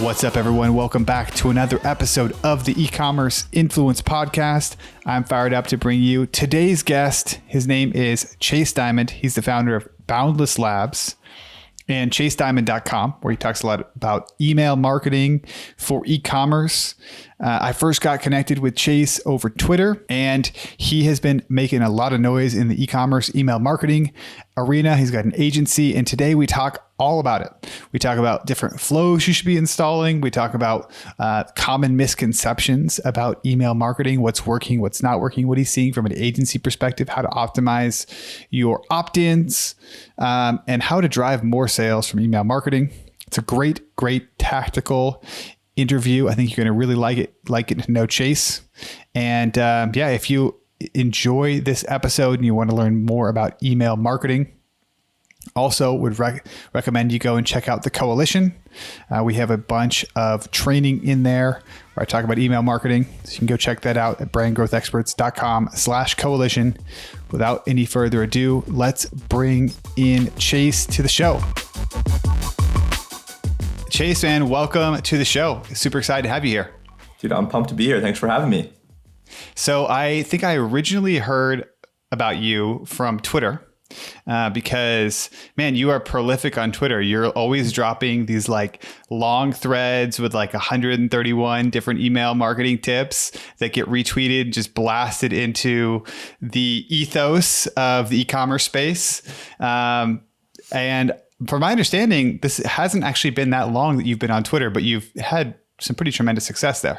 What's up, everyone? Welcome back to another episode of the eCommerce Influence Podcast. I'm fired up to bring you today's guest. His name is Chase Diamond. He's the founder of Boundless Labs and ChaseDiamond.com, where he talks a lot about email marketing for e-commerce. I first got connected with Chase over Twitter, and he has been making a lot of noise in the e-commerce email marketing arena. He's got an agency, and today we talk all about it. We talk about different flows you should be installing. We talk about common misconceptions about email marketing, what's working, what's not working, what he's seeing from an agency perspective, how to optimize your opt-ins, and how to drive more sales from email marketing. It's a great tactical interview. I think you're going to really like it to know Chase. And if you enjoy this episode and you want to learn more about email marketing, also would recommend you go and check out the Coalition. We have a bunch of training in there where I talk about email marketing. So you can go check that out at brandgrowthexperts.com/coalition. Without any further ado, let's bring in Chase to the show. Chase, man, welcome to the show. Super excited to have you here. Dude, I'm pumped to be here. Thanks for having me. So I think I originally heard about you from Twitter because, man, you are prolific on Twitter. You're always dropping these like long threads with like 131 different email marketing tips that get retweeted, just blasted into the ethos of the e-commerce space. And from my understanding, this hasn't actually been that long that you've been on Twitter, but you've had some pretty tremendous success there.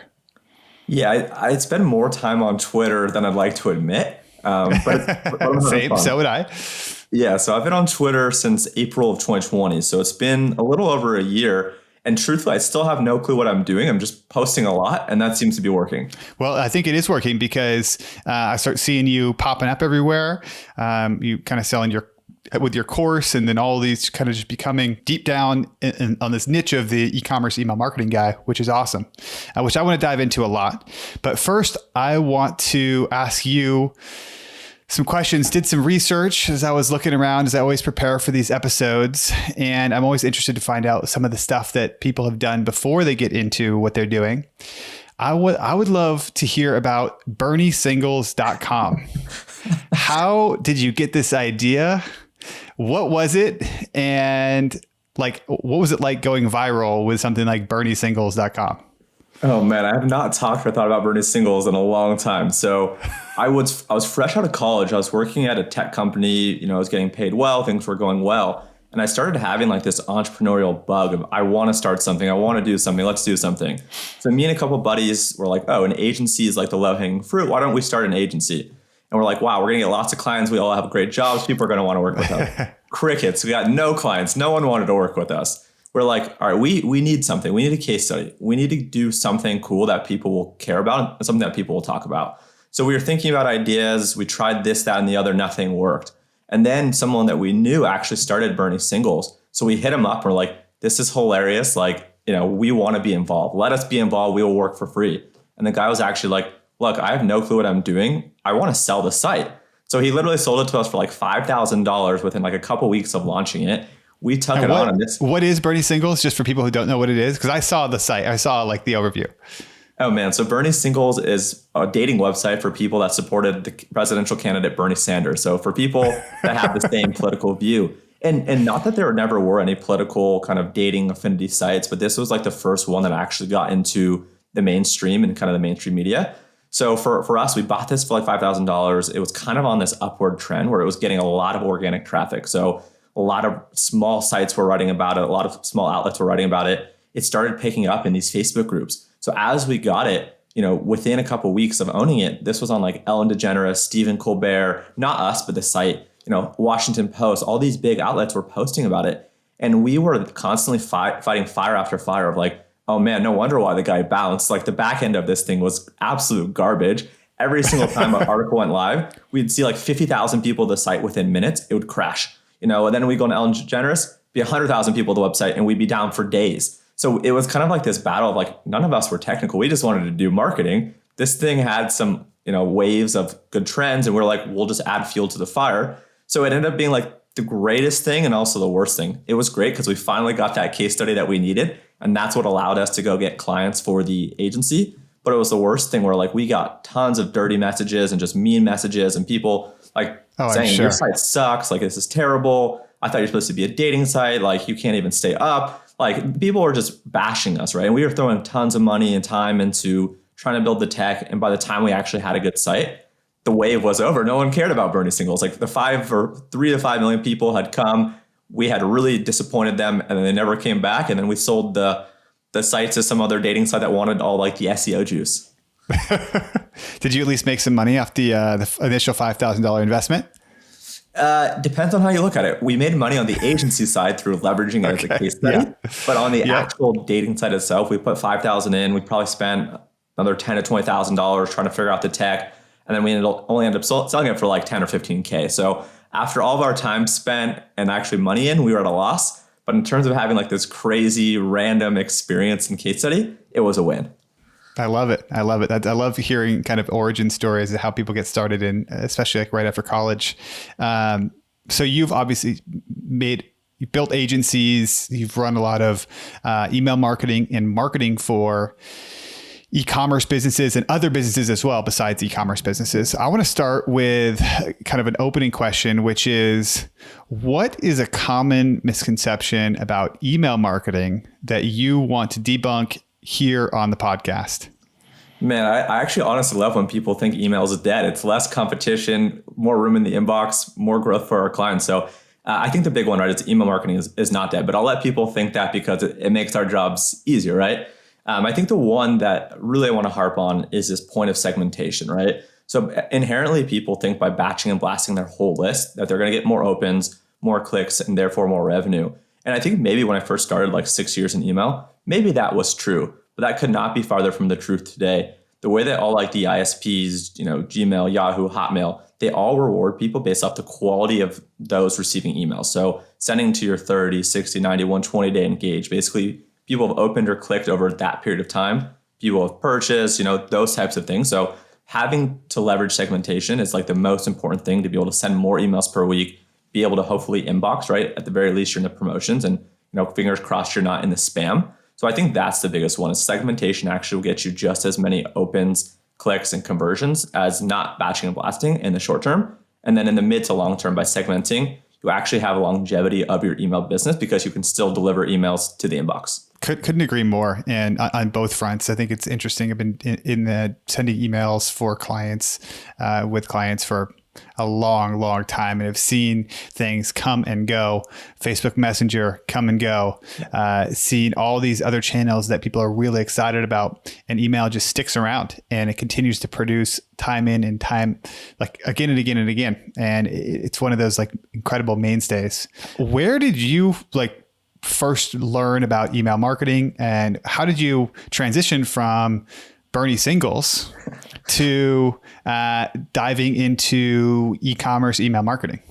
Yeah, I spend more time on Twitter than I'd like to admit. But Same, so would I. Yeah, so I've been on Twitter since April of 2020. So it's been a little over a year. And truthfully, I still have no clue what I'm doing. I'm just posting a lot, and that seems to be working. Well, I think it is working because I start seeing you popping up everywhere. You kind of selling with your course, and then all these kind of just becoming deep down on this niche of the e-commerce email marketing guy, which is awesome, which I want to dive into a lot. But first, I want to ask you some questions. Did some research as I was looking around, as I always prepare for these episodes. And I'm always interested to find out some of the stuff that people have done before they get into what they're doing. I would love to hear about BernieSingles.com. How did you get this idea? What was it? And like, what was it like going viral with something like BernieSingles.com? Oh man, I have not talked or thought about Bernie Singles in a long time. So I was fresh out of college. I was working at a tech company, I was getting paid well, things were going well. And I started having like this entrepreneurial bug of, I want to start something. I want to do something. Let's do something. So me and a couple of buddies were like, oh, an agency is like the low hanging fruit. Why don't we start an agency? And we're like, wow, we're going to get lots of clients. We all have great jobs. People are going to want to work with us. Crickets. We got no clients. No one wanted to work with us. We're like, all right, we need something. We need a case study. We need to do something cool that people will care about and something that people will talk about. So we were thinking about ideas. We tried this, that, and the other. Nothing worked. And then someone that we knew actually started Bernie Singles. So we hit him up. We're like, this is hilarious. Like, we want to be involved. Let us be involved. We will work for free. And the guy was actually like, look, I have no clue what I'm doing. I want to sell the site. So he literally sold it to us for like $5,000 within like a couple weeks of launching it. We took it on. What is Bernie Singles? Just for people who don't know what it is, because I saw the site. I saw like the overview. Oh man, so Bernie Singles is a dating website for people that supported the presidential candidate Bernie Sanders. So for people that have the same political view. And not that there never were any political kind of dating affinity sites, but this was like the first one that actually got into the mainstream and kind of the mainstream media. So for us, we bought this for like $5,000. It was kind of on this upward trend where it was getting a lot of organic traffic. So a lot of small sites were writing about it. A lot of small outlets were writing about it. It started picking up in these Facebook groups. So as we got it, within a couple of weeks of owning it, this was on like Ellen DeGeneres, Stephen Colbert, not us, but the site, Washington Post, all these big outlets were posting about it. And we were constantly fighting fire after fire of like, oh man, no wonder why the guy bounced. Like the back end of this thing was absolute garbage. Every single time an article went live, we'd see like 50,000 people to the site within minutes. It would crash, and then we go on Ellen DeGeneres, be 100,000 people to the website, and we'd be down for days. So it was kind of like this battle of like, none of us were technical. We just wanted to do marketing. This thing had some, waves of good trends, and we're like, we'll just add fuel to the fire. So it ended up being like the greatest thing and also the worst thing. It was great because we finally got that case study that we needed. And that's what allowed us to go get clients for the agency. But it was the worst thing where like we got tons of dirty messages and just mean messages and people like saying your site sucks. Like, this is terrible. I thought you're supposed to be a dating site. Like, you can't even stay up. Like, people were just bashing us, right? And we were throwing tons of money and time into trying to build the tech. And by the time we actually had a good site, the wave was over. No one cared about Bernie singles. Like, the 3 to 5 million people had come. We had really disappointed them, and then they never came back. And then we sold the site to some other dating site that wanted all like the SEO juice. Did you at least make some money off the initial $5,000 investment? Depends on how you look at it. We made money on the agency side through leveraging it as a case study. Yeah. But on the actual dating site itself, we put $5,000 in. We probably spent another $10,000 to $20,000 trying to figure out the tech. And then we only ended up selling it for like 10 or 15K. So after all of our time spent and actually money in, we were at a loss. But in terms of having like this crazy random experience and case study, it was a win. I love it. I love it. I love hearing kind of origin stories of how people get started in, especially like right after college. So you've obviously you built agencies, you've run a lot of email marketing and marketing for e-commerce businesses and other businesses as well, besides e-commerce businesses. I want to start with kind of an opening question, which is, what is a common misconception about email marketing that you want to debunk here on the podcast? Man, I actually honestly love when people think email is dead. It's less competition, more room in the inbox, more growth for our clients. So I think the big one, right, is email marketing is not dead, but I'll let people think that because it makes our jobs easier, right? I think the one that really I want to harp on is this point of segmentation, right? So inherently people think by batching and blasting their whole list that they're going to get more opens, more clicks, and therefore more revenue. And I think maybe when I first started like 6 years in email, maybe that was true, but that could not be farther from the truth today. The way that all like the ISPs, Gmail, Yahoo, Hotmail, they all reward people based off the quality of those receiving emails. So sending to your 30, 60, 90, 120 day engage, basically people have opened or clicked over that period of time. People have purchased, those types of things. So having to leverage segmentation is like the most important thing to be able to send more emails per week, be able to hopefully inbox, right? At the very least, you're in the promotions and, fingers crossed you're not in the spam. So I think that's the biggest one is segmentation actually will get you just as many opens, clicks, and conversions as not batching and blasting in the short term. And then in the mid to long term, by segmenting, you actually have a longevity of your email business because you can still deliver emails to the inbox. Couldn't agree more. And on both fronts, I think it's interesting. I've been in the sending emails for clients, with clients for a long, long time and have seen things come and go. Facebook Messenger come and go, seen all these other channels that people are really excited about, and email just sticks around and it continues to produce time in and time like again and again and again. And it's one of those like incredible mainstays. Where did you first learn about email marketing, and how did you transition from Bernie singles to diving into e-commerce email marketing?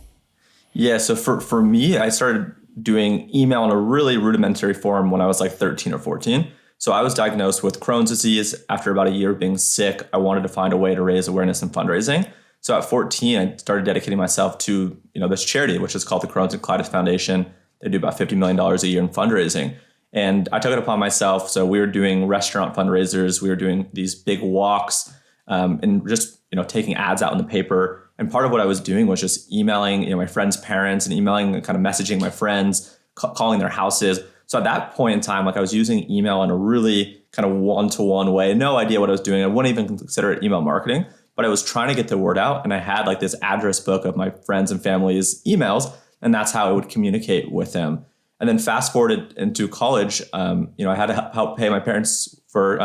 Yeah. So for me, I started doing email in a really rudimentary form when I was like 13 or 14. So I was diagnosed with Crohn's disease. After about a year of being sick, I wanted to find a way to raise awareness and fundraising. So at 14, I started dedicating myself to this charity, which is called the Crohn's and Colitis Foundation. They do about $50 million a year in fundraising. And I took it upon myself. So we were doing restaurant fundraisers. We were doing these big walks and just, taking ads out in the paper. And part of what I was doing was just emailing, my friends' parents and emailing and kind of messaging my friends, calling their houses. So at that point in time, I was using email in a really kind of one-to-one way. No idea what I was doing. I wouldn't even consider it email marketing, but I was trying to get the word out. And I had this address book of my friends and family's emails. And that's how I would communicate with them. And then fast forwarded into college, I had to help pay my parents for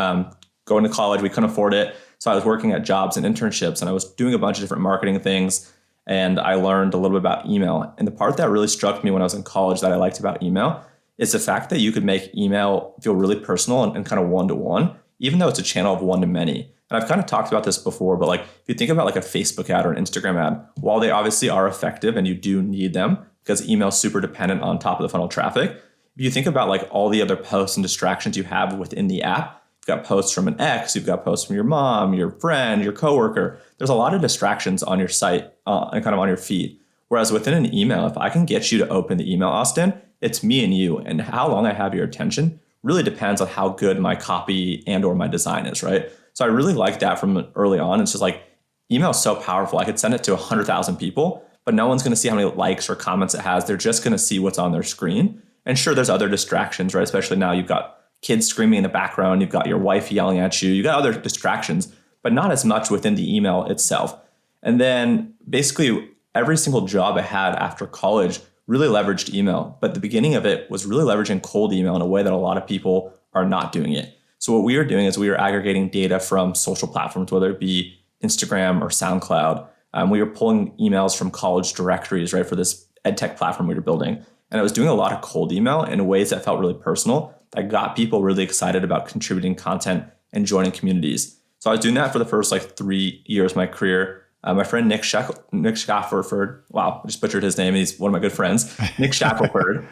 going to college. We couldn't afford it. So I was working at jobs and internships, and I was doing a bunch of different marketing things. And I learned a little bit about email. And the part that really struck me when I was in college that I liked about email is the fact that you could make email feel really personal and kind of one-to-one, even though it's a channel of one-to-many. And I've kind of talked about this before, but if you think about a Facebook ad or an Instagram ad, while they obviously are effective and you do need them because email is super dependent on top of the funnel traffic, if you think about all the other posts and distractions you have within the app, you've got posts from an ex, you've got posts from your mom, your friend, your coworker. There's a lot of distractions on your site and kind of on your feed. Whereas within an email, if I can get you to open the email, Austin, it's me and you. And how long I have your attention really depends on how good my copy and or my design is, right? So I really like that from early on. It's just like email is so powerful. I could send it to 100,000 people, but no one's going to see how many likes or comments it has. They're just going to see what's on their screen. And sure, there's other distractions, right? Especially now you've got kids screaming in the background. You've got your wife yelling at you. You got other distractions, but not as much within the email itself. And then basically every single job I had after college really leveraged email. But the beginning of it was really leveraging cold email in a way that a lot of people are not doing it. So what we were doing is we were aggregating data from social platforms, whether it be Instagram or SoundCloud. We were pulling emails from college directories, right, for this edtech platform we were building. And I was doing a lot of cold email in ways that felt really personal, that got people really excited about contributing content and joining communities. So I was doing that for the first 3 years of my career. My friend Nick Shackelford, wow, I just butchered his name. He's one of my good friends. Nick Shackelford,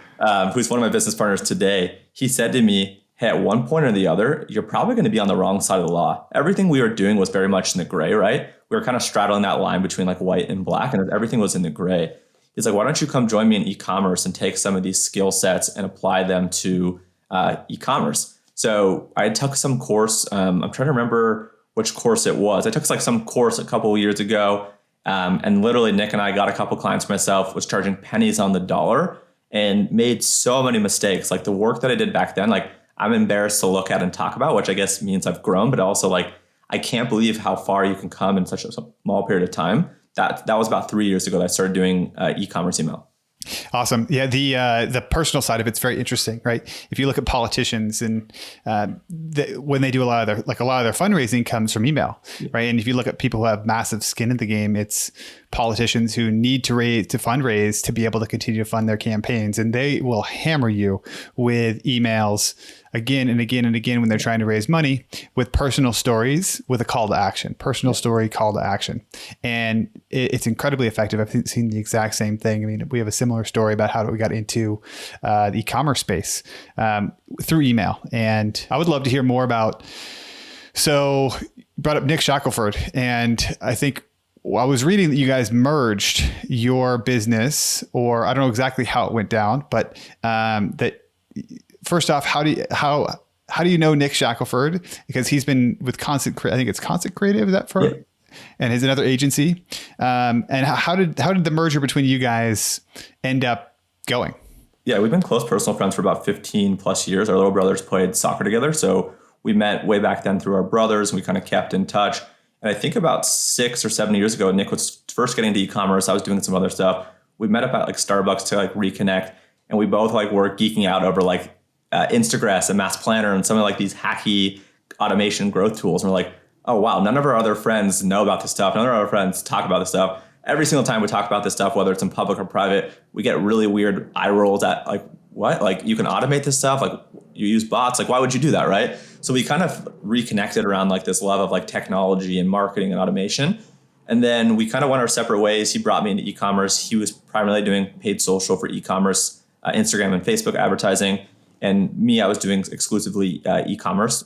who's one of my business partners today, he said to me, hey, at one point or the other, you're probably going to be on the wrong side of the law. Everything we were doing was very much in the gray, right? We were kind of straddling that line between white and black, and everything was in the gray. He's like, why don't you come join me in e-commerce and take some of these skill sets and apply them to e-commerce? So I took some course. I'm trying to remember which course it was. I took some course a couple of years ago, and literally Nick and I got a couple clients myself, was charging pennies on the dollar and made so many mistakes. Like the work that I did back then, I'm embarrassed to look at and talk about, which I guess means I've grown, but also I can't believe how far you can come in such a small period of time. That was about 3 years ago that I started doing e-commerce email. Awesome. Yeah. The personal side of it's very interesting, right? If you look at politicians and when they do a lot of their fundraising comes from email, right? And if you look at people who have massive skin in the game, it's politicians who need to fundraise to be able to continue to fund their campaigns, and they will hammer you with emails again and again and again when they're trying to raise money with personal stories with a call to action, story, call to action. And it's incredibly effective. I've seen the exact same thing. I mean, we have a similar story about how we got into the e-commerce space through email. And I would love to hear more about, so you brought up Nick Shackelford, and I think I was reading that you guys merged your business, or I don't know exactly how it went down, but that first off, how do you know Nick Shackelford? Because he's been with Constant Creative, is that for? Yeah. And his another agency. And how did the merger between you guys end up going? Yeah, we've been close personal friends for about 15 plus years. Our little brothers played soccer together. So we met way back then through our brothers, and we kind of kept in touch. And I think about 6 or 7 years ago, Nick was first getting into e-commerce. I was doing some other stuff. We met up at Starbucks to reconnect. And we both were geeking out over Instagram and Mass Planner and some of these hacky automation growth tools. And we're like, oh, wow, none of our other friends know about this stuff. None of our other friends talk about this stuff. Every single time we talk about this stuff, whether it's in public or private, we get really weird eye rolls at what? You can automate this stuff? You use bots? Why would you do that, right? So we kind of reconnected around this love of technology and marketing and automation. And then we kind of went our separate ways. He brought me into e-commerce. He was primarily doing paid social for e-commerce, Instagram and Facebook advertising. And me, I was doing exclusively e-commerce,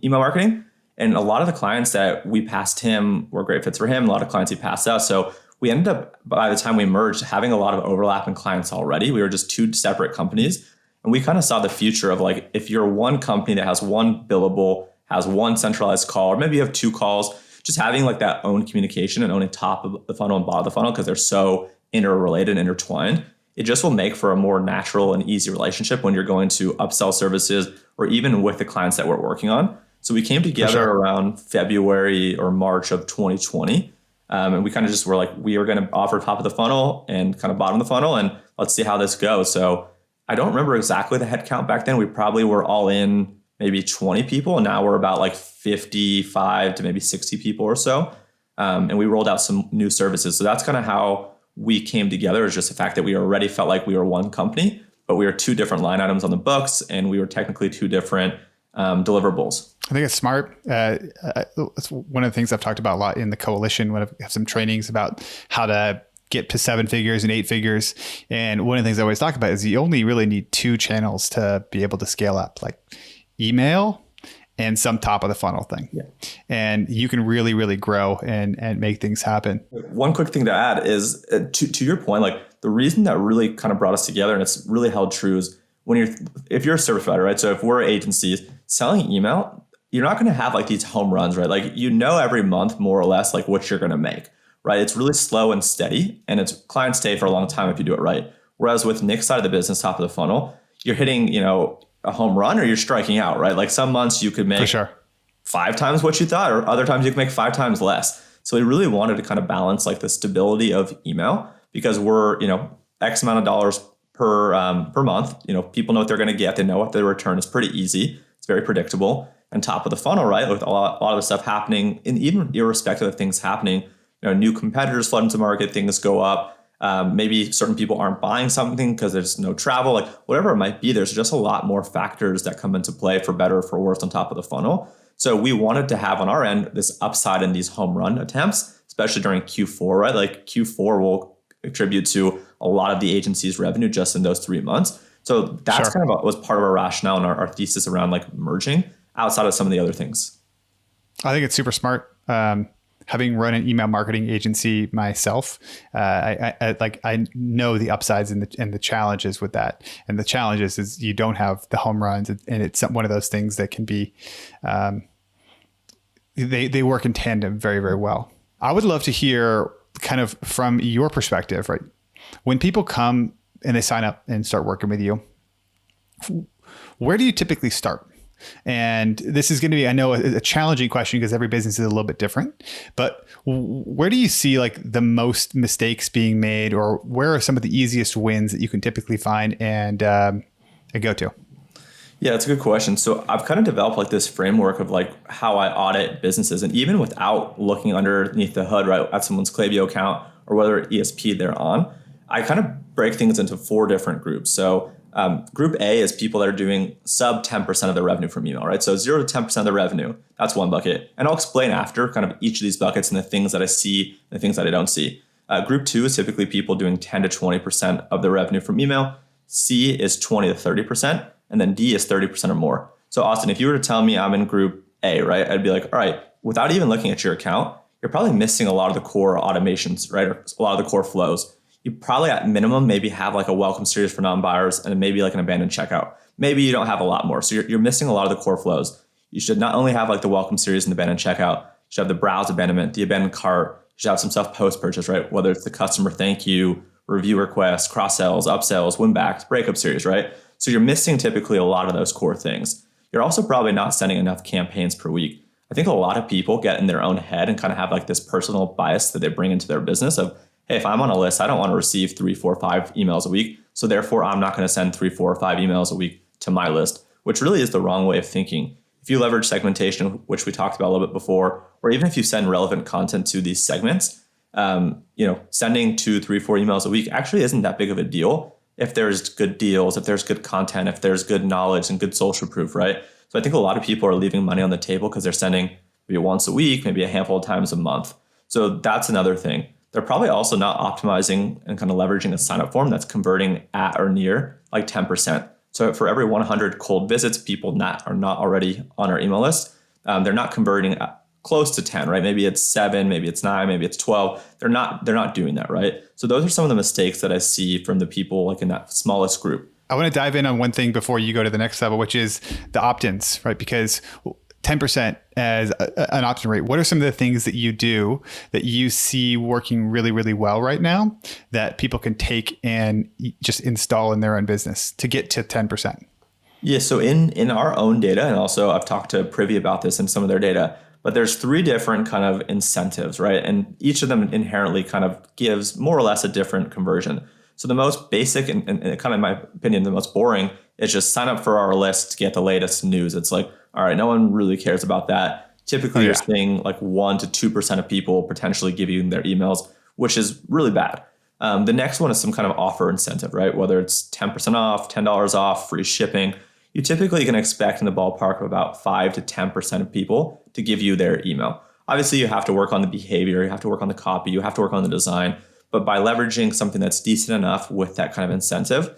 email marketing. And a lot of the clients that we passed him were great fits for him. A lot of clients he passed us. So we ended up, by the time we merged, having a lot of overlap in clients already. We were just two separate companies. And we kind of saw the future of if you're one company that has one billable, has one centralized call, or maybe you have two calls, just having that own communication and owning top of the funnel and bottom of the funnel, because they're so interrelated and intertwined. It just will make for a more natural and easy relationship when you're going to upsell services or even with the clients that we're working on. So we came together around February or March of 2020. And we kind of just were we are going to offer top of the funnel and kind of bottom of the funnel, and let's see how this goes. So I don't remember exactly the headcount back then. We probably were all in maybe 20 people, and now we're about 55 to maybe 60 people or so. And we rolled out some new services. So that's kind of how we came together, is just the fact that we already felt like we were one company, but we were two different line items on the books, and we were technically two different deliverables. I think it's smart. It's one of the things I've talked about a lot in the coalition when I have some trainings about how to get to 7 figures and 8 figures. And one of the things I always talk about is you only really need 2 channels to be able to scale up, email and some top of the funnel thing. Yeah. And you can really, really grow and make things happen. One quick thing to add is to your point, like the reason that really kind of brought us together, and it's really held true, is if you're a service provider, right? So if we're agencies selling email, you're not going to have like these home runs, right? Like, every month more or less like what you're going to make, right? It's really slow and steady, and it's clients stay for a long time if you do it right. Whereas with Nick's side of the business, top of the funnel, you're hitting, a home run or you're striking out, right? Like some months you could make For sure. 5 times what you thought, or other times you can make 5 times less. So we really wanted to kind of balance like the stability of email, because we're, X amount of dollars per month. People know what they're going to get. They know what their return is. Pretty easy. It's very predictable. And top of the funnel, right? With a lot of the stuff happening, and even irrespective of things happening, new competitors flood into the market, things go up. Maybe certain people aren't buying something because there's no travel, like whatever it might be. There's just a lot more factors that come into play, for better or for worse, on top of the funnel. So we wanted to have on our end this upside in these home run attempts, especially during Q4, right? Like Q4 will contribute to a lot of the agency's revenue just in those 3 months. So that's kind of was part of our rationale and our thesis around like merging outside of some of the other things. I think it's super smart. Having run an email marketing agency myself, I know the upsides and the challenges with that. And the challenges is you don't have the home runs, and it's one of those things that can be, they work in tandem very, very well. I would love to hear kind of from your perspective, right? When people come and they sign up and start working with you, where do you typically start? And this is going to be, I know, a challenging question because every business is a little bit different, but where do you see like the most mistakes being made, or where are some of the easiest wins that you can typically find and go to? Yeah, that's a good question. So I've kind of developed like this framework of like how I audit businesses, and even without looking underneath the hood, right, at someone's Klaviyo account or whether ESP they're on, I kind of break things into 4 different groups. So group A is people that are doing sub 10% of their revenue from email, right? So 0 to 10% of the revenue, that's one bucket. And I'll explain after kind of each of these buckets and the things that I see and the things that I don't see. Group 2 is typically people doing 10 to 20% of their revenue from email. C is 20 to 30%. And then D is 30% or more. So Austin, if you were to tell me I'm in group A, right, I'd be like, all right, without even looking at your account, you're probably missing a lot of the core automations, right? Or a lot of the core flows. You probably at minimum maybe have like a welcome series for non-buyers and maybe like an abandoned checkout. Maybe you don't have a lot more. So you're missing a lot of the core flows. You should not only have like the welcome series and the abandoned checkout, you should have the browse abandonment, the abandoned cart, you should have some stuff post-purchase, right? Whether it's the customer thank you, review requests, cross-sells, upsells, win-backs, breakup series, right? So you're missing typically a lot of those core things. You're also probably not sending enough campaigns per week. I think a lot of people get in their own head and kind of have like this personal bias that they bring into their business of, hey, if I'm on a list, I don't want to receive 3, 4, 5 emails a week. So therefore, I'm not going to send 3, 4, or 5 emails a week to my list, which really is the wrong way of thinking. If you leverage segmentation, which we talked about a little bit before, or even if you send relevant content to these segments, sending 2, 3, 4 emails a week actually isn't that big of a deal if there's good deals, if there's good content, if there's good knowledge and good social proof, right? So I think a lot of people are leaving money on the table because they're sending maybe once a week, maybe a handful of times a month. So that's another thing. They're probably also not optimizing and kind of leveraging a sign-up form that's converting at or near like 10%. So for every 100 cold visits, people are not already on our email list, they're not converting close to 10, right? Maybe it's 7, maybe it's 9, maybe it's 12. They're not doing that, right? So those are some of the mistakes that I see from the people like in that smallest group. I want to dive in on one thing before you go to the next level, which is the opt-ins, right? Because 10% as an opt-in rate, what are some of the things that you do that you see working really, really well right now that people can take and just install in their own business to get to 10%? Yeah, so in our own data, and also I've talked to Privy about this in some of their data, but there's 3 different kind of incentives, right? And each of them inherently kind of gives more or less a different conversion. So the most basic and kind of, in my opinion, the most boring is just sign up for our list to get the latest news. It's like, all right, no one really cares about that. Typically, you're seeing like 1 to 2% of people potentially give you their emails, which is really bad. The next one is some kind of offer incentive, right? Whether it's 10% off, $10 off, free shipping. You typically can expect in the ballpark of about 5 to 10% of people to give you their email. Obviously, you have to work on the behavior, you have to work on the copy, you have to work on the design. But by leveraging something that's decent enough with that kind of incentive,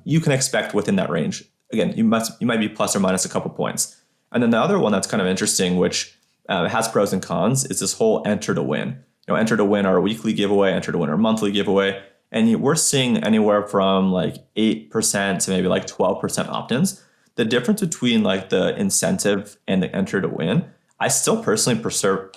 you can expect within that range. Again, you might be plus or minus a couple points. And then the other one that's kind of interesting, which has pros and cons, is this whole enter to win. Enter to win our weekly giveaway, enter to win our monthly giveaway. And we're seeing anywhere from like 8% to maybe like 12% opt-ins. The difference between like the incentive and the enter to win, I still personally prefer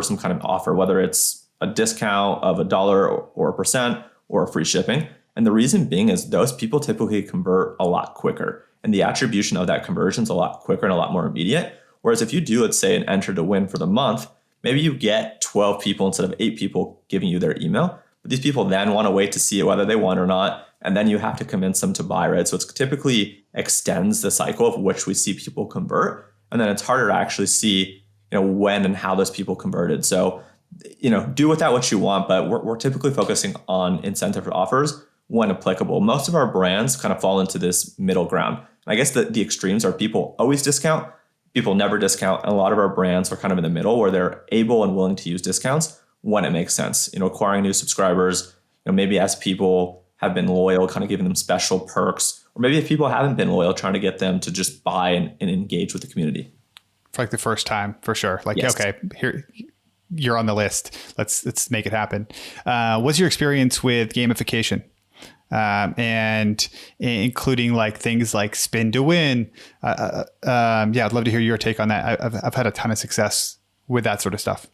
some kind of offer, whether it's a discount of $1 or a percent or a free shipping. And the reason being is those people typically convert a lot quicker. And the attribution of that conversion is a lot quicker and a lot more immediate. Whereas if you do, let's say, an enter to win for the month, maybe you get 12 people instead of 8 people giving you their email. But these people then want to wait to see whether they want or not. And then you have to convince them to buy, right? So it typically extends the cycle of which we see people convert. And then it's harder to actually see, when and how those people converted. So, do with that what you want, but we're typically focusing on incentive offers when applicable. Most of our brands kind of fall into this middle ground. I guess the extremes are people always discount, people never discount. And a lot of our brands are kind of in the middle where they're able and willing to use discounts when it makes sense. Acquiring new subscribers, maybe as people have been loyal, kind of giving them special perks, or maybe if people haven't been loyal, trying to get them to just buy and engage with the community. For like the first time, for sure. Like, yes. Okay, here you're on the list. Let's make it happen. What's your experience with gamification? And including like things like spin to win. I'd love to hear your take on that. I've had a ton of success with that sort of stuff.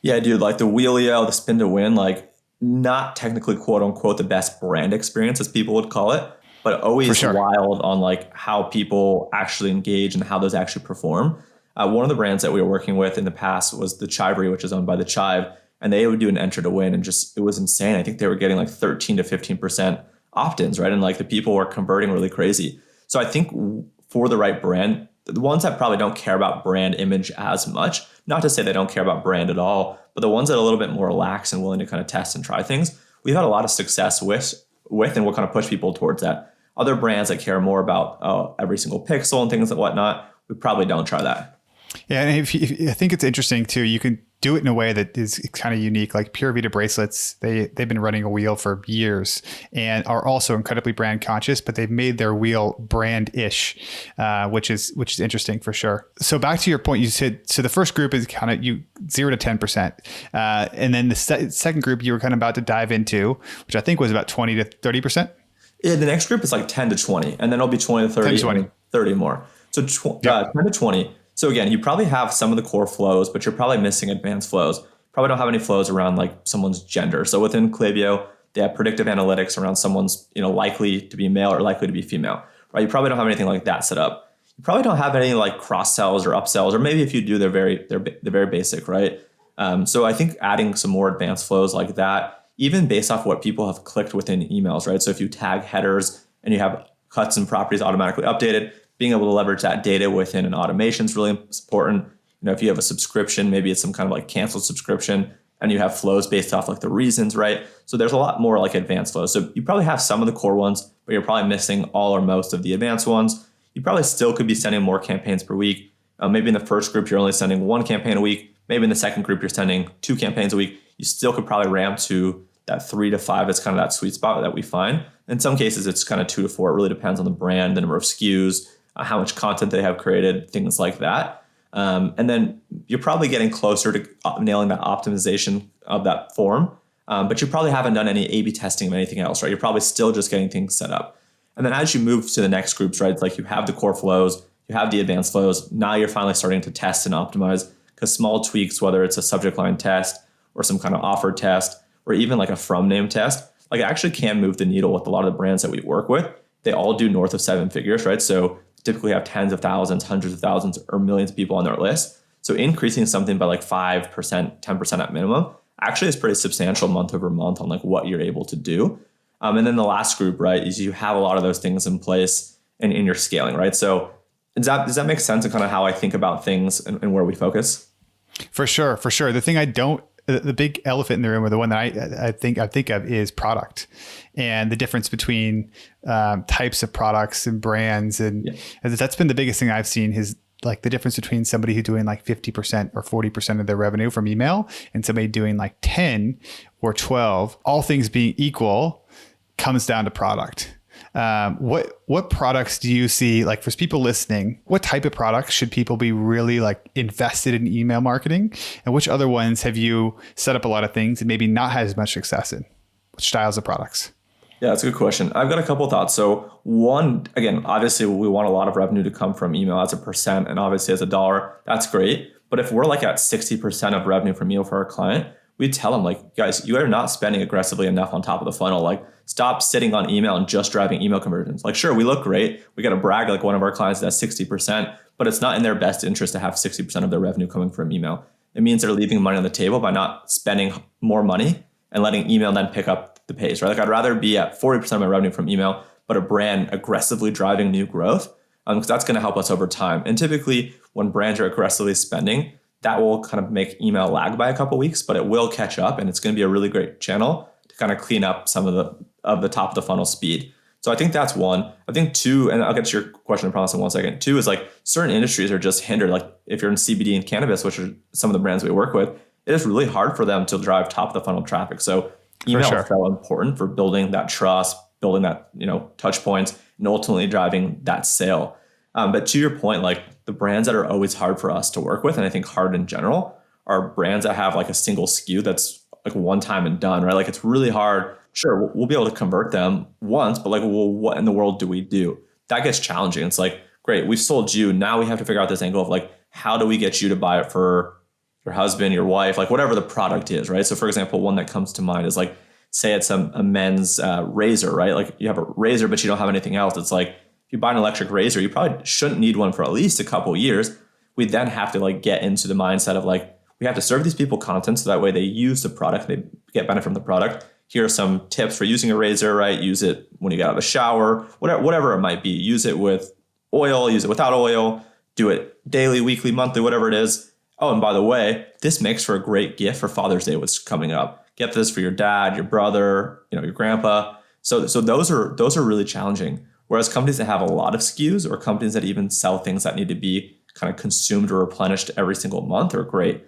Yeah, dude, like the Wheelio, the spin to win, like not technically quote unquote the best brand experience as people would call it, but always wild on like how people actually engage and how those actually perform. One of the brands that we were working with in the past was the Chivery, which is owned by the Chive. And they would do an enter to win and it was insane. I think they were getting like 13 to 15% opt-ins, right? And like the people were converting really crazy. So I think for the right brand, the ones that probably don't care about brand image as much, not to say they don't care about brand at all, but the ones that are a little bit more relaxed and willing to kind of test and try things, we've had a lot of success with and we'll kind of push people towards that. Other brands that care more about every single pixel and things and whatnot, we probably don't try that. Yeah, and I think it's interesting too. You can do it in a way that is kind of unique. Like Pure Vita bracelets, they've been running a wheel for years and are also incredibly brand conscious, but they've made their wheel brand-ish, which is interesting for sure. So back to your point, you said so the first group is kind of 0 to 10%, and then the second group you were kind of about to dive into, which I think was about 20 to 30%. Yeah, the next group is like 10 to 20, and then it'll be 20 to 30, 10 to 20. 30 more. So 10 to 20. So again, you probably have some of the core flows, but you're probably missing advanced flows. Probably don't have any flows around like someone's gender. So within Klaviyo, they have predictive analytics around someone's likely to be male or likely to be female. Right? You probably don't have anything like that set up. You probably don't have any like cross sells or upsells, or maybe if you do, they're very basic, right? So I think adding some more advanced flows like that, even based off what people have clicked within emails, right? So if you tag headers and you have cuts and properties automatically updated, being able to leverage that data within an automation is really important. If you have a subscription, maybe it's some kind of like canceled subscription, and you have flows based off like the reasons, right? So there's a lot more like advanced flows. So you probably have some of the core ones, but you're probably missing all or most of the advanced ones. You probably still could be sending more campaigns per week. Maybe in the first group, you're only sending 1 campaign a week. Maybe in the second group, you're sending 2 campaigns a week. You still could probably ramp to that 3 to 5. It's kind of that sweet spot that we find. In some cases, it's kind of 2 to 4. It really depends on the brand, the number of SKUs, how much content they have created, things like that. And then you're probably getting closer to nailing that optimization of that form, but you probably haven't done any A/B testing of anything else, right? You're probably still just getting things set up. And then as you move to the next groups, right, it's like you have the core flows, you have the advanced flows. Now you're finally starting to test and optimize, because small tweaks, whether it's a subject line test or some kind of offer test, or even like a from name test, like it actually can move the needle with a lot of the brands that we work with. They all do north of 7 figures, right? So typically have tens of thousands, hundreds of thousands, or millions of people on their list. So increasing something by like 5%, 10% at minimum actually is pretty substantial month over month on like what you're able to do. And then the last group, right, is you have a lot of those things in place and in your scaling, right? So does that make sense in kind of how I think about things and where we focus? For sure. The big elephant in the room, or the one that I think of, is product, and the difference between types of products and brands. And that's been the biggest thing I've seen, is like the difference between somebody who's doing like 50% or 40% of their revenue from email and somebody doing like 10 or 12, all things being equal, comes down to product. What products do you see, like for people listening, what type of products should people be really like invested in email marketing? And which other ones have you set up a lot of things and maybe not had as much success in? Which styles of products? Yeah, that's a good question. I've got a couple of thoughts. So one, again, obviously we want a lot of revenue to come from email as a percent and obviously as a dollar. That's great. But if we're like at 60% of revenue from email for our client, we tell them like, guys, you are not spending aggressively enough on top of the funnel. Like stop sitting on email and just driving email conversions. Like, sure, we look great. We got to brag like one of our clients that's 60%, but it's not in their best interest to have 60% of their revenue coming from email. It means they're leaving money on the table by not spending more money and letting email then pick up the pace, right? Like I'd rather be at 40% of my revenue from email, but a brand aggressively driving new growth, because that's going to help us over time. And typically when brands are aggressively spending, that will kind of make email lag by a couple of weeks, but it will catch up and it's going to be a really great channel to kind of clean up some of the top of the funnel speed. So I think that's one. I think two, and I'll get to your question, I promise, in 1 second. Two is like certain industries are just hindered. Like if you're in CBD and cannabis, which are some of the brands we work with, it is really hard for them to drive top of the funnel traffic. So email is so important for building that trust, building that, touch points, and ultimately driving that sale. But to your point, like the brands that are always hard for us to work with, and I think hard in general, are brands that have like a single SKU that's like one time and done, right? Like it's really hard. Sure, we'll be able to convert them once, but like, well, what in the world do we do? That gets challenging. It's like, great, we've sold you. Now we have to figure out this angle of like, how do we get you to buy it for your husband, your wife, like whatever the product is, right? So for example, one that comes to mind is like, say it's a men's razor, right? Like you have a razor, but you don't have anything else. It's like, if you buy an electric razor, you probably shouldn't need one for at least a couple of years. We then have to like get into the mindset of like, we have to serve these people content so that way they use the product, they get benefit from the product. Here are some tips for using a razor, right? Use it when you get out of the shower, whatever it might be. Use it with oil, use it without oil, do it daily, weekly, monthly, whatever it is. Oh, and by the way, this makes for a great gift for Father's Day, what's coming up. Get this for your dad, your brother, your grandpa. So those are really challenging. Whereas companies that have a lot of SKUs or companies that even sell things that need to be kind of consumed or replenished every single month are great.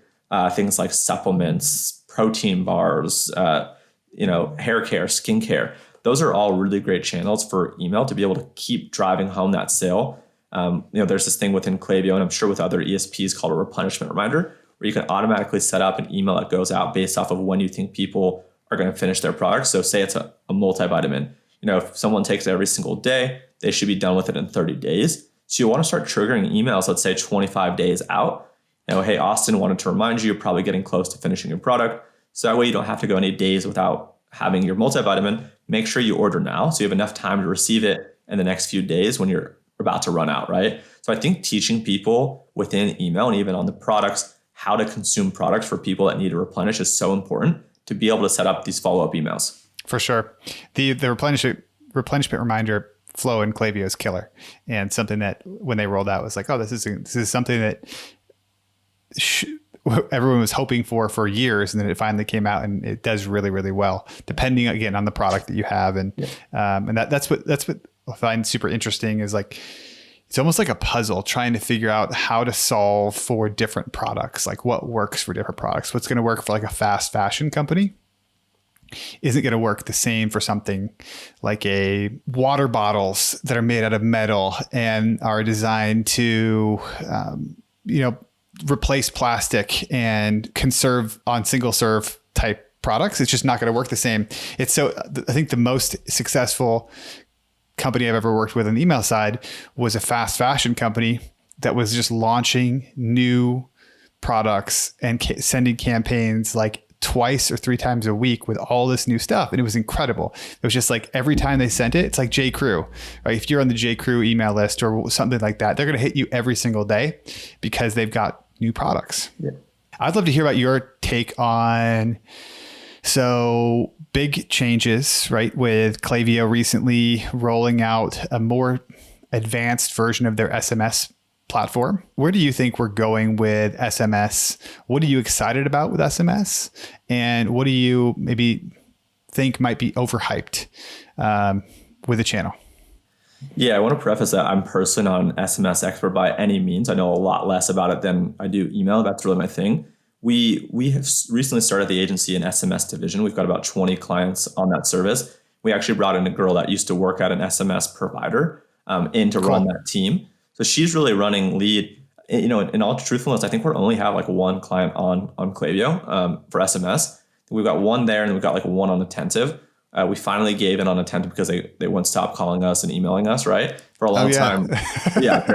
Things like supplements, protein bars, hair care, skincare. Those are all really great channels for email to be able to keep driving home that sale. There's this thing within Klaviyo, and I'm sure with other ESPs, called a replenishment reminder, where you can automatically set up an email that goes out based off of when you think people are going to finish their product. So say it's a multivitamin. If someone takes it every single day, they should be done with it in 30 days. So you want to start triggering emails, let's say 25 days out. Hey, Austin wanted to remind you, you're probably getting close to finishing your product. So that way you don't have to go any days without having your multivitamin. Make sure you order now so you have enough time to receive it in the next few days when you're about to run out, right? So I think teaching people within email and even on the products how to consume products for people that need to replenish is so important to be able to set up these follow-up emails. For sure. The replenishment reminder flow in Klaviyo is killer, and something that when they rolled out was like, oh, this is something that everyone was hoping for years, and then it finally came out, and it does really, really well, depending again on the product that you have, and that's what I find super interesting is like it's almost like a puzzle trying to figure out how to solve for different products, like what works for different products. What's going to work for like a fast fashion company isn't going to work the same for something like a water bottles that are made out of metal and are designed to, replace plastic and conserve on single serve type products. It's just not going to work the same. I think the most successful company I've ever worked with on the email side was a fast fashion company that was just launching new products and sending campaigns like twice or three times a week with all this new stuff. And it was incredible. It was just like every time they sent it, it's like J. Crew, right? If you're on the J. Crew email list or something like that, they're going to hit you every single day because they've got new products. Yeah. I'd love to hear about your take on, so big changes, right? With Klaviyo recently rolling out a more advanced version of their SMS platform. Where do you think we're going with SMS? What are you excited about with SMS? And what do you maybe think might be overhyped with the channel? Yeah, I want to preface that I'm personally not an SMS expert by any means. I know a lot less about it than I do email. That's really my thing. We have recently started the agency and SMS division. We've got about 20 clients on that service. We actually brought in a girl that used to work at an SMS provider in to run that team. So she's really running lead. You know, in all truthfulness, I think we only have like one client on Klaviyo for SMS. We've got one there, and we've got like one on Attentive. We finally gave in on Attentive because they wouldn't stop calling us and emailing us, right? For a long time. Yeah,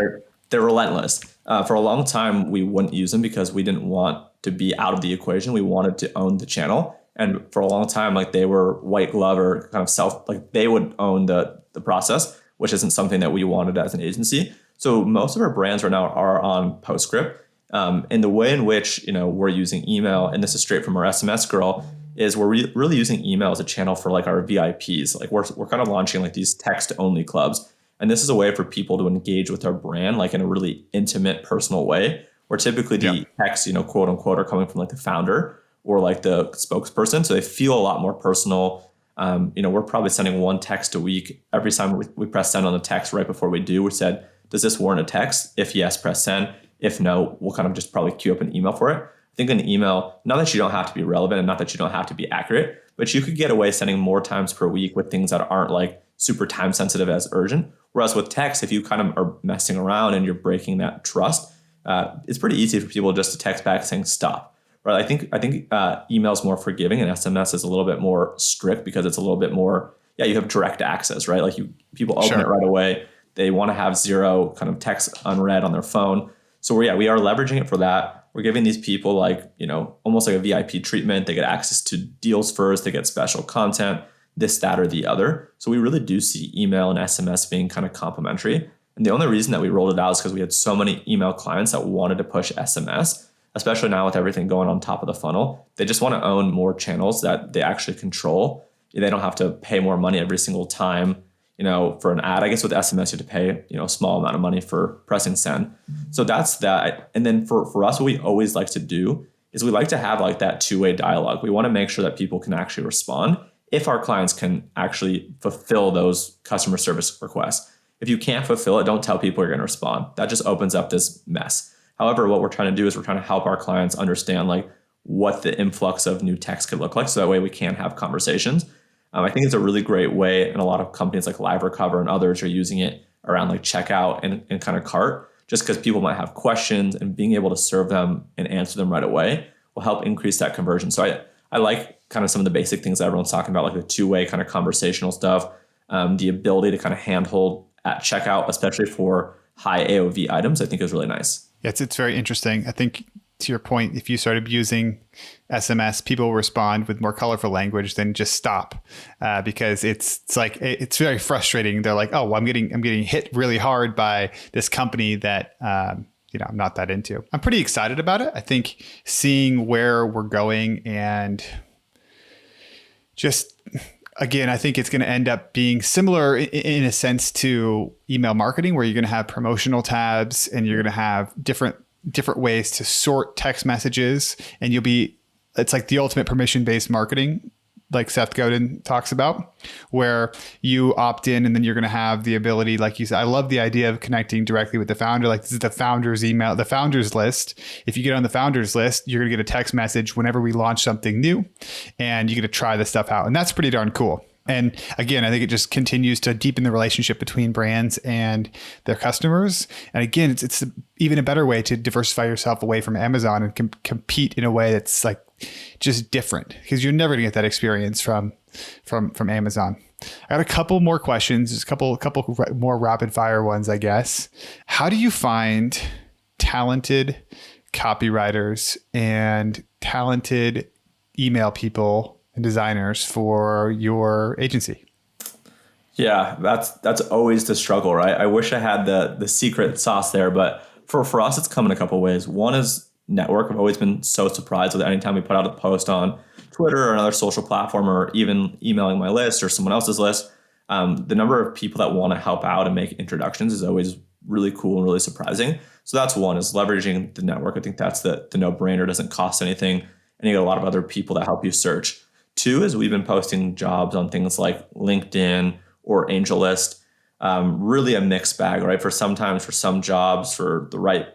they're relentless. For a long time, we wouldn't use them because we didn't want to be out of the equation. We wanted to own the channel. And for a long time, like they were white glove or kind of they would own the process, which isn't something that we wanted as an agency. So most of our brands right now are on PostScript. And the way in which, you know, we're using email, and this is straight from our SMS girl, is we're really using email as a channel for like our VIPs. Like we're kind of launching like these text only clubs. And this is a way for people to engage with our brand, like in a really intimate, personal way, where typically the texts, you know, quote unquote, are coming from like the founder or like the spokesperson. So they feel a lot more personal. You know, we're probably sending one text a week. Every time we press send on the text right before we do, we said, does this warrant a text? If yes, press send. If no, we'll kind of just probably queue up an email for it. I think an email, not that you don't have to be relevant and not that you don't have to be accurate, but you could get away sending more times per week with things that aren't like super time sensitive as urgent. Whereas with text, if you kind of are messing around and you're breaking that trust, it's pretty easy for people just to text back saying stop. Right? I think email is more forgiving and SMS is a little bit more strict because it's a little bit more, you have direct access, right? Like people open it right away. They want to have zero kind of text unread on their phone. So we are leveraging it for that. We're giving these people like, you know, almost like a VIP treatment. They get access to deals first. They get special content, this, that, or the other. So we really do see email and SMS being kind of complementary. And the only reason that we rolled it out is because we had so many email clients that wanted to push SMS, especially now with everything going on top of the funnel. They just want to own more channels that they actually control. They don't have to pay more money every single time, you know, for an ad. I guess with SMS, you have to pay, you know, a small amount of money for pressing send. So that's that. And then for us, what we always like to do is we like to have like that two-way dialogue. We want to make sure that people can actually respond if our clients can actually fulfill those customer service requests. If you can't fulfill it, don't tell people you're going to respond. That just opens up this mess. However, what we're trying to do is we're trying to help our clients understand like what the influx of new text could look like. So that way we can have conversations. I think it's a really great way, and a lot of companies like Live Recover and others are using it around like checkout and kind of cart, just because people might have questions, and being able to serve them and answer them right away will help increase that conversion. So I like kind of some of the basic things that everyone's talking about, like the two-way kind of conversational stuff, the ability to kind of handhold at checkout, especially for high AOV items, I think is really nice. Yeah, it's very interesting. I think to your point, if you started using SMS, people will respond with more colorful language than just stop, because it's like it's very frustrating. They're like, oh, well, I'm getting hit really hard by this company that I'm not that into. I'm pretty excited about it. I think seeing where we're going, and just again, I think it's going to end up being similar in a sense to email marketing, where you're going to have promotional tabs and you're going to have different ways to sort text messages, and it's like the ultimate permission-based marketing, like Seth Godin talks about, where you opt in and then you're going to have the ability, like you said, I love the idea of connecting directly with the founder. Like this is the founder's email, the founder's list. If you get on the founder's list, you're going to get a text message whenever we launch something new, and you get to try this stuff out. And that's pretty darn cool. And again, I think it just continues to deepen the relationship between brands and their customers. And again, it's even a better way to diversify yourself away from Amazon and compete in a way that's like just different, because you're never gonna get that experience from Amazon. I got a couple more questions, just a couple more rapid fire ones, I guess. How do you find talented copywriters and talented email people and designers for your agency? Yeah, that's always the struggle, right? I wish I had the secret sauce there, but for us, it's come in a couple of ways. One is network. I've always been so surprised with anytime we put out a post on Twitter or another social platform, or even emailing my list or someone else's list. The number of people that want to help out and make introductions is always really cool and really surprising. So that's one, is leveraging the network. I think that's the no-brainer. Doesn't cost anything, and you get a lot of other people that help you search. Two is we've been posting jobs on things like LinkedIn or AngelList. Really a mixed bag, right? For some jobs, for the right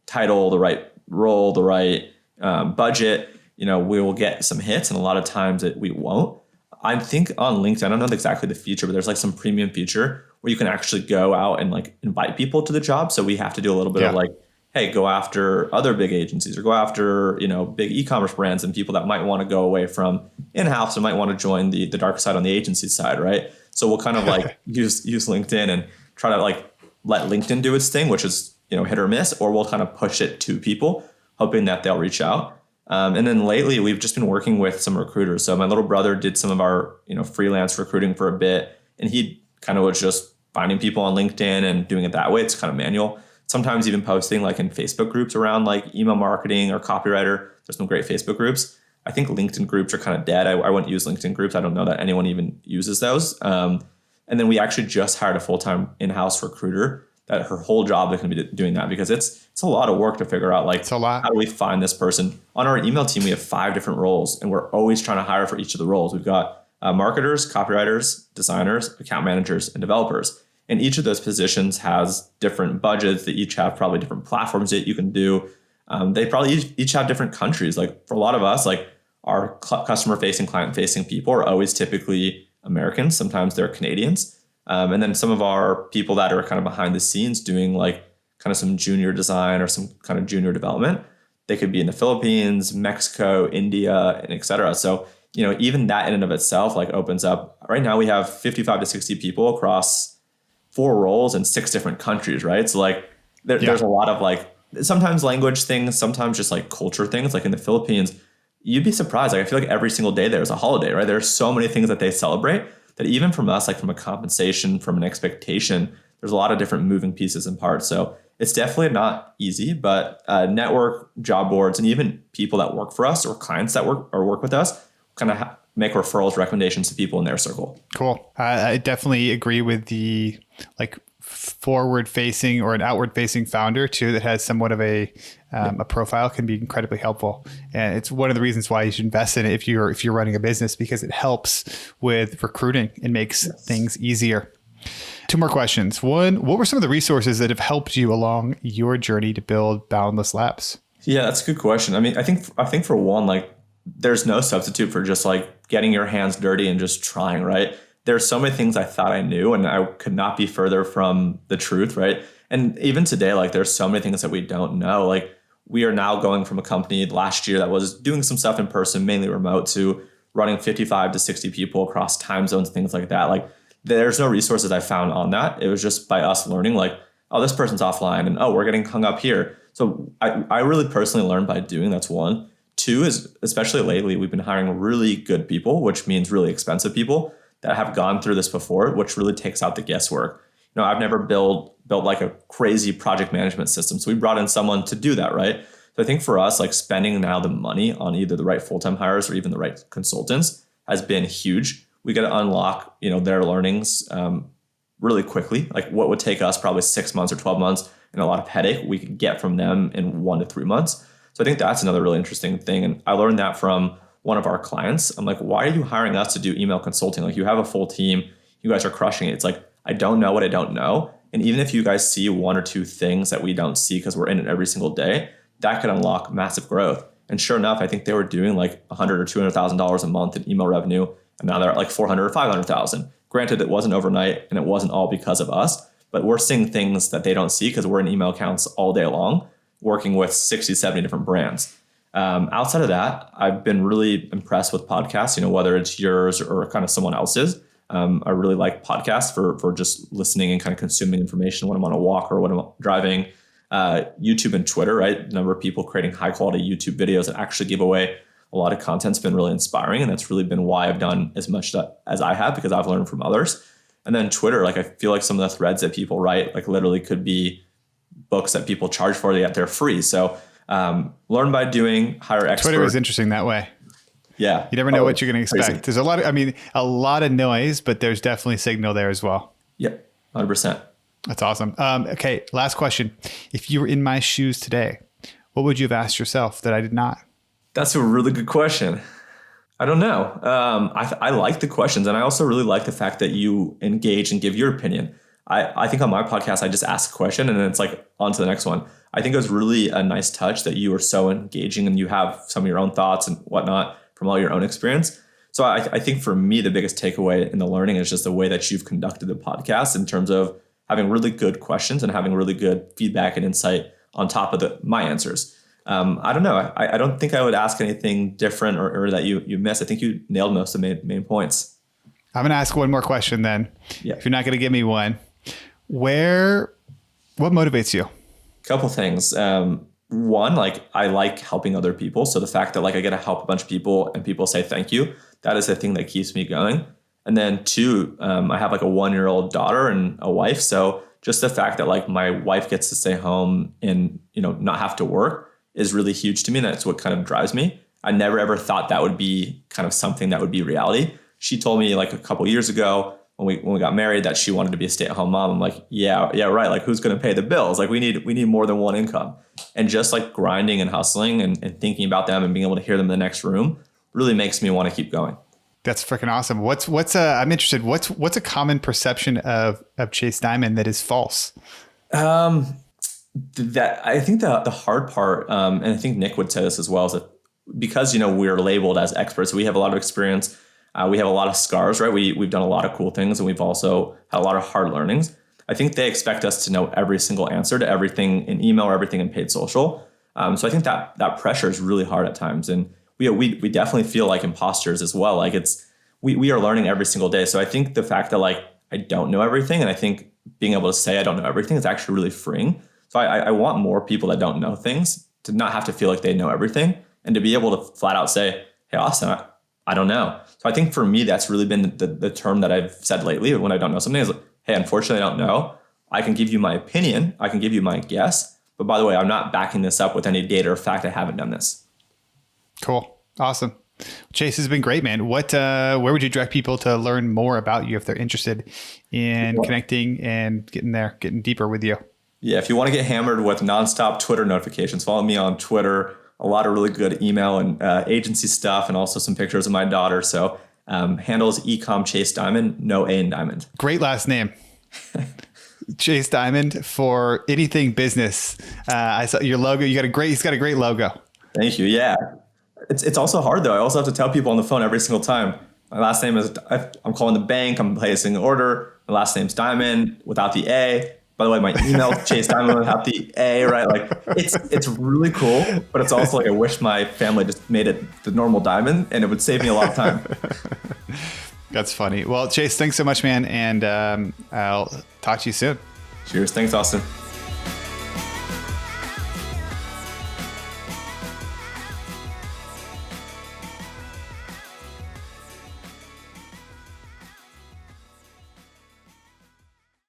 title, the right role, the right budget, we will get some hits, and a lot of times we won't. I think on LinkedIn, I don't know exactly the feature, but there's like some premium feature where you can actually go out and like invite people to the job. So we have to do a little bit of like, hey, go after other big agencies or go after, big e-commerce brands and people that might want to go away from in-house and might want to join the dark side on the agency side, right? So we'll kind of like use LinkedIn and try to like let LinkedIn do its thing, which is, hit or miss, or we'll kind of push it to people, hoping that they'll reach out. And then lately, we've just been working with some recruiters. So my little brother did some of our, freelance recruiting for a bit, and he kind of was just finding people on LinkedIn and doing it that way. It's kind of manual. Sometimes even posting like in Facebook groups around like email marketing or copywriter. There's some great Facebook groups. I think LinkedIn groups are kind of dead. I wouldn't use LinkedIn groups. I don't know that anyone even uses those. And then we actually just hired a full-time in-house recruiter that her whole job is going to be doing that, because it's a lot of work to figure out, like, how do we find this person? On our email team, we have 5 different roles, and we're always trying to hire for each of the roles. We've got marketers, copywriters, designners, account managers, and developers. And each of those positions has different budgets. They each have probably different platforms that you can do. They probably each have different countries. Like for a lot of us, like our customer-facing, client-facing people are always typically Americans. Sometimes they're Canadians. And then some of our people that are kind of behind the scenes doing like kind of some junior design or some kind of junior development, they could be in the Philippines, Mexico, India, and et cetera. So, even that in and of itself like opens up. Right now we have 55 to 60 people across 4 roles in 6 different countries, right? So like there's a lot of like sometimes language things, sometimes just like culture things. Like in the Philippines, you'd be surprised. Like I feel like every single day there's a holiday, right? There's so many things that they celebrate that even from us, like from a compensation, from an expectation, there's a lot of different moving pieces and parts. So it's definitely not easy, but network, job boards, and even people that work for us or clients that work with us kind of make referrals, recommendations to people in their circle. Cool. I definitely agree with the like forward facing or an outward facing founder too, that has somewhat of a profile can be incredibly helpful. And it's one of the reasons why you should invest in it if you're running a business, because it helps with recruiting and makes things easier. 2 more questions. One, what were some of the resources that have helped you along your journey to build Boundless Labs? Yeah, that's a good question. I mean, I think for one, like there's no substitute for just like getting your hands dirty and just trying, right? There's so many things I thought I knew and I could not be further from the truth, right? And even today, like there's so many things that we don't know. Like we are now going from a company last year that was doing some stuff in person, mainly remote, to running 55 to 60 people across time zones, things like that. Like there's no resources I found on that. It was just by us learning like, oh, this person's offline and oh, we're getting hung up here. So I really personally learned by doing. That's one. 2 is, especially lately, we've been hiring really good people, which means really expensive people that have gone through this before, which really takes out the guesswork. I've never built like a crazy project management system. So we brought in someone to do that, right? So I think for us, like spending now the money on either the right full-time hires or even the right consultants has been huge. We got to unlock, their learnings really quickly. Like what would take us probably 6 months or 12 months and a lot of headache, we could get from them in 1 to 3 months. So I think that's another really interesting thing. And I learned that from one of our clients. I'm like, why are you hiring us to do email consulting? Like you have a full team, you guys are crushing it. It's like, I don't know what I don't know. And even if you guys see 1 or 2 things that we don't see because we're in it every single day, that could unlock massive growth. And sure enough, I think they were doing like $100,000 or $200,000 a month in email revenue. And now they're at like 400 or 500,000. Granted, it wasn't overnight and it wasn't all because of us, but we're seeing things that they don't see because we're in email accounts all day long, working with 60, 70 different brands. Outside of that, I've been really impressed with podcasts, whether it's yours or kind of someone else's. I really like podcasts for just listening and kind of consuming information when I'm on a walk or when I'm driving. YouTube and Twitter, right? The number of people creating high quality YouTube videos that actually give away a lot of content's been really inspiring. And that's really been why I've done as much as I have, because I've learned from others. And then Twitter, like I feel like some of the threads that people write, like literally could be books that people charge for, yet they're free. So learn by doing, hire experts. Twitter is interesting that way. Yeah. You never know what you're going to expect. Crazy. There's a lot of noise, but there's definitely signal there as well. Yep. 100%. That's awesome. Okay. Last question. If you were in my shoes today, what would you have asked yourself that I did not? That's a really good question. I don't know. I like the questions. And I also really like the fact that you engage and give your opinion. I think on my podcast, I just ask a question and then it's like on to the next one. I think it was really a nice touch that you were so engaging and you have some of your own thoughts and whatnot from all your own experience. So I think for me, the biggest takeaway in the learning is just the way that you've conducted the podcast in terms of having really good questions and having really good feedback and insight on top of my answers. I don't know. I don't think I would ask anything different or that you missed. I think you nailed most of the main points. I'm going to ask one more question then. Yeah. If you're not going to give me one, what motivates you? Couple things. One, like I like helping other people. So the fact that like I get to help a bunch of people and people say thank you, that is the thing that keeps me going. And then two, I have like a 1-year-old daughter and a wife. So just the fact that like my wife gets to stay home and, not have to work is really huge to me. And that's what kind of drives me. I never ever thought that would be kind of something that would be reality. She told me like a couple years ago when we got married that she wanted to be a stay-at-home mom. I'm like, yeah, right. Like who's going to pay the bills? Like we need more than one income. And just like grinding and hustling and thinking about them and being able to hear them in the next room really makes me want to keep going. That's freaking awesome. I'm interested. What's a common perception of Chase Dimond that is false? That I think the hard part, and I think Nick would say this as well, is that because, we're labeled as experts, we have a lot of experience. We have a lot of scars, right? We've done a lot of cool things and we've also had a lot of hard learnings. I think they expect us to know every single answer to everything in email or everything in paid social. So I think that pressure is really hard at times. And we definitely feel like imposters as well. Like we are learning every single day. So I think the fact that like I don't know everything, and I think being able to say I don't know everything is actually really freeing. So I want more people that don't know things to not have to feel like they know everything and to be able to flat out say, hey, Austin, I don't know. So I think for me, that's really been the term that I've said lately when I don't know something is like, hey, unfortunately, I don't know. I can give you my opinion. I can give you my guess. But by the way, I'm not backing this up with any data or fact. I haven't done this. Cool. Awesome. Chase, has been great, man. Where would you direct people to learn more about you if they're interested in connecting and getting deeper with you? Yeah, if you want to get hammered with nonstop Twitter notifications, follow me on Twitter. A lot of really good email and agency stuff, and also some pictures of my daughter. So handles ecom Chase Dimond, no A in Diamond. Great last name. Chase Dimond for anything business. I saw your logo. He's got a great logo. Thank you. Yeah. It's also hard though. I also have to tell people on the phone every single time. My last name is, I'm calling the bank. I'm placing an order. My last name's Dimond without the A. By the way, my email Chase Dimond without the A, right? Like it's really cool, but it's also like I wish my family just made it the normal Dimond, and it would save me a lot of time. That's funny. Well, Chase, thanks so much, man, and I'll talk to you soon. Cheers. Thanks, Austin.